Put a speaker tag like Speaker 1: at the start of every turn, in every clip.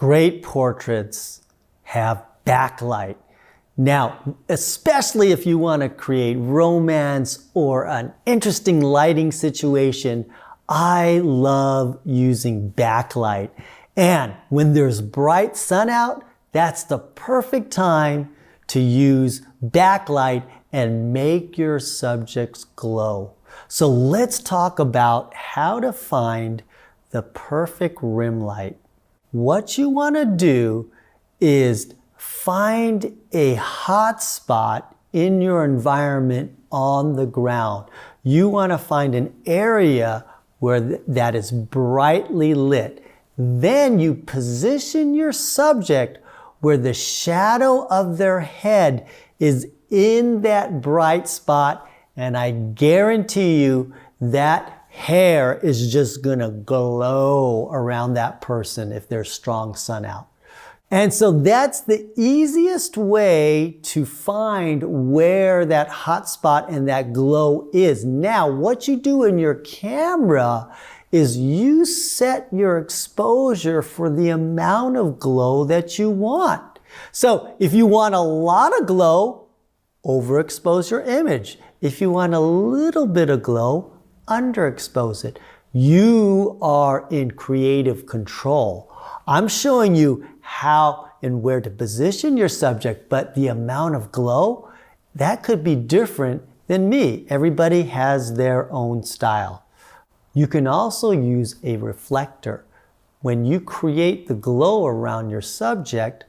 Speaker 1: Great portraits have backlight. Now, especially if you want to create romance or an interesting lighting situation, I love using backlight. And when there's bright sun out, that's the perfect time to use backlight and make your subjects glow. So let's talk about how to find the perfect rim light. What you want to do is find a hot spot in your environment on the ground. You want to find an area where that is brightly lit. Then you position your subject where the shadow of their head is in that bright spot, and I guarantee you that hair is just gonna glow around that person if there's strong sun out. And so that's the easiest way to find where that hot spot and that glow is. Now, what you do in your camera is you set your exposure for the amount of glow that you want. So if you want a lot of glow, overexpose your image. If you want a little bit of glow, underexpose it. You are in creative control. I'm showing you how and where to position your subject, but the amount of glow, that could be different than me. Everybody has their own style. You can also use a reflector. When you create the glow around your subject,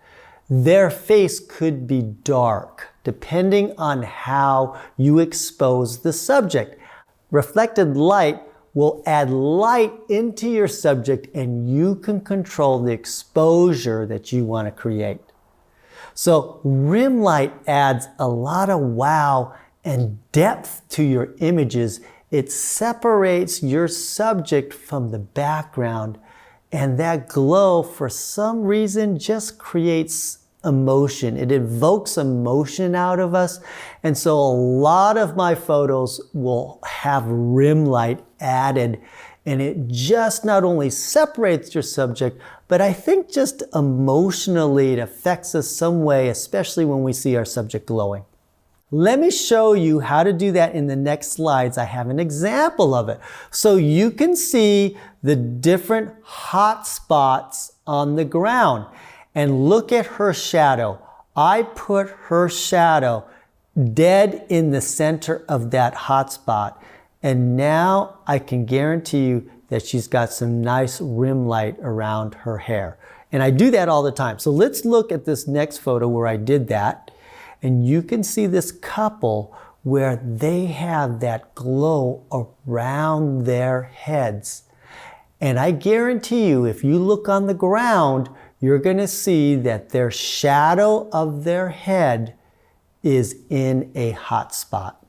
Speaker 1: their face could be dark, depending on how you expose the subject. Reflected light will add light into your subject, and you can control the exposure that you want to create. So rim light adds a lot of wow and depth to your images. It separates your subject from the background, and that glow, for some reason, just creates emotion. It evokes emotion out of us. And so a lot of my photos will have rim light added, and it just not only separates your subject, but I think just emotionally it affects us some way, especially when we see our subject glowing. Let me show you how to do that in the next slides. I have an example of it. So you can see the different hot spots on the ground. And look at her shadow. I put her shadow dead in the center of that hot spot. And now I can guarantee you that she's got some nice rim light around her hair. And I do that all the time. So let's look at this next photo where I did that. And you can see this couple where they have that glow around their heads. And I guarantee you, if you look on the ground, you're going to see that their shadow of their head is in a hot spot.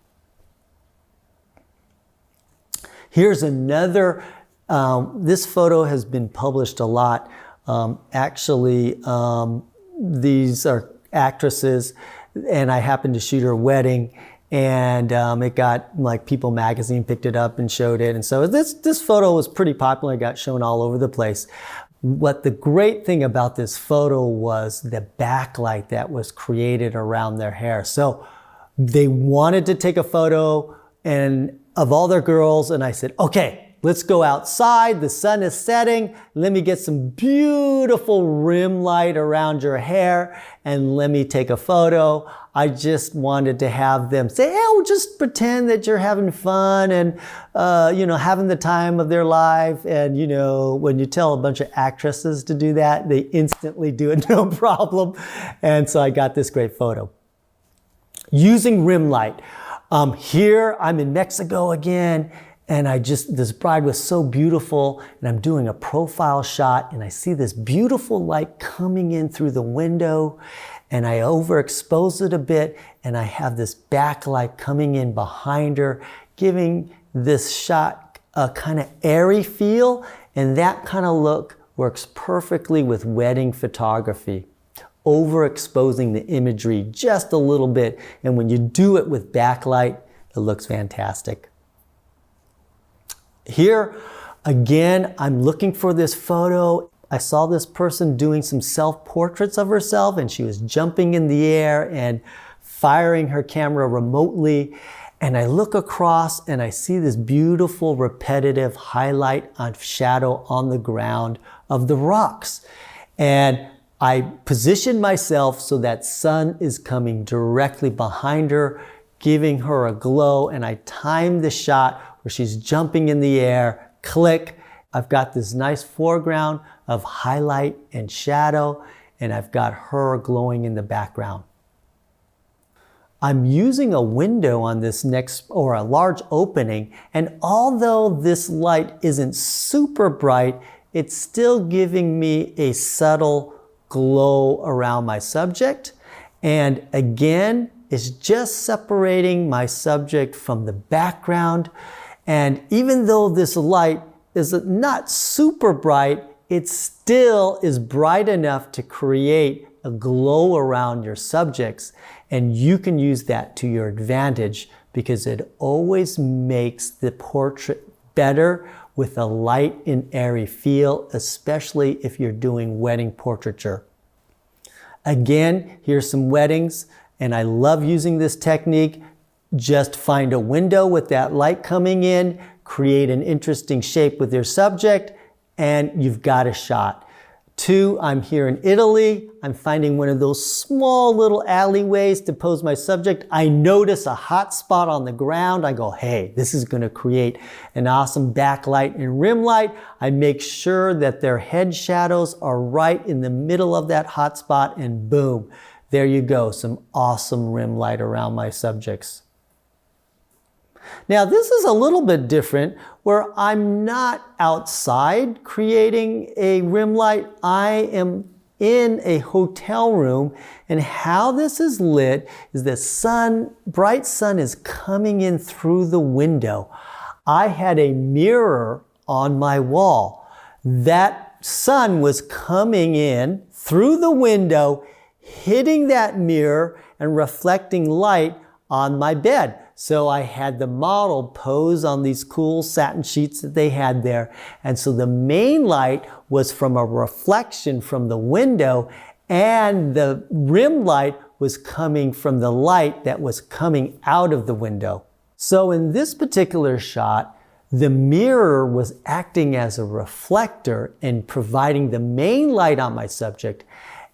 Speaker 1: Here's another, this photo has been published a lot. These are actresses, and I happened to shoot her wedding, and it got, like, People magazine picked it up and showed it. And so this photo was pretty popular. It got shown all over the place. What the great thing about this photo was the backlight that was created around their hair. So they wanted to take a photo of all their girls, and I said, okay, let's go outside. The sun is setting. Let me get some beautiful rim light around your hair, and let me take a photo. I just wanted to have them say, hey, well, just pretend that you're having fun and, having the time of their life. And, when you tell a bunch of actresses to do that, they instantly do it, no problem. And so I got this great photo. Using rim light. Here I'm in Mexico again, and this bride was so beautiful, and I'm doing a profile shot, and I see this beautiful light coming in through the window, and I overexpose it a bit, and I have this backlight coming in behind her, giving this shot a kind of airy feel, and that kind of look works perfectly with wedding photography. Overexposing the imagery just a little bit, and when you do it with backlight, it looks fantastic. Here, again, I'm looking for this photo, I saw this person doing some self-portraits of herself, and she was jumping in the air and firing her camera remotely. And I look across and I see this beautiful repetitive highlight on shadow on the ground of the rocks. And I position myself so that sun is coming directly behind her, giving her a glow, and I time the shot where she's jumping in the air, click. I've got this nice foreground of highlight and shadow, and I've got her glowing in the background. I'm using a window on this next, or a large opening, and although this light isn't super bright, it's still giving me a subtle glow around my subject. And again, it's just separating my subject from the background. And even though this light is not super bright, it still is bright enough to create a glow around your subjects. And you can use that to your advantage because it always makes the portrait better with a light and airy feel, especially if you're doing wedding portraiture. Again, here's some weddings, and I love using this technique. Just find a window with that light coming in, create an interesting shape with your subject, and you've got a shot. 2, I'm here in Italy. I'm finding one of those small little alleyways to pose my subject. I notice a hot spot on the ground. I go, hey, this is going to create an awesome backlight and rim light. I make sure that their head shadows are right in the middle of that hot spot, and boom, there you go, some awesome rim light around my subjects. Now this is a little bit different where I'm not outside creating a rim light. I am in a hotel room, and how this is lit is the sun, bright sun is coming in through the window. I had a mirror on my wall. That sun was coming in through the window, hitting that mirror and reflecting light on my bed. So I had the model pose on these cool satin sheets that they had there. And so the main light was from a reflection from the window, and the rim light was coming from the light that was coming out of the window. So in this particular shot, the mirror was acting as a reflector and providing the main light on my subject,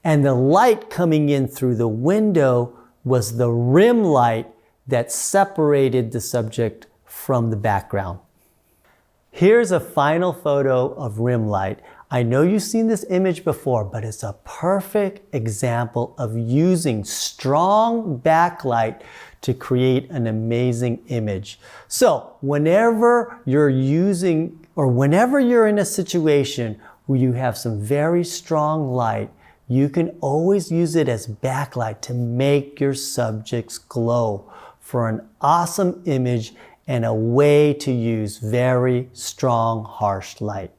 Speaker 1: and the light coming in through the window was the rim light that separated the subject from the background. Here's a final photo of rim light. I know you've seen this image before, but it's a perfect example of using strong backlight to create an amazing image. So whenever you're using, or whenever you're in a situation where you have some very strong light, you can always use it as backlight to make your subjects glow for an awesome image and a way to use very strong, harsh light.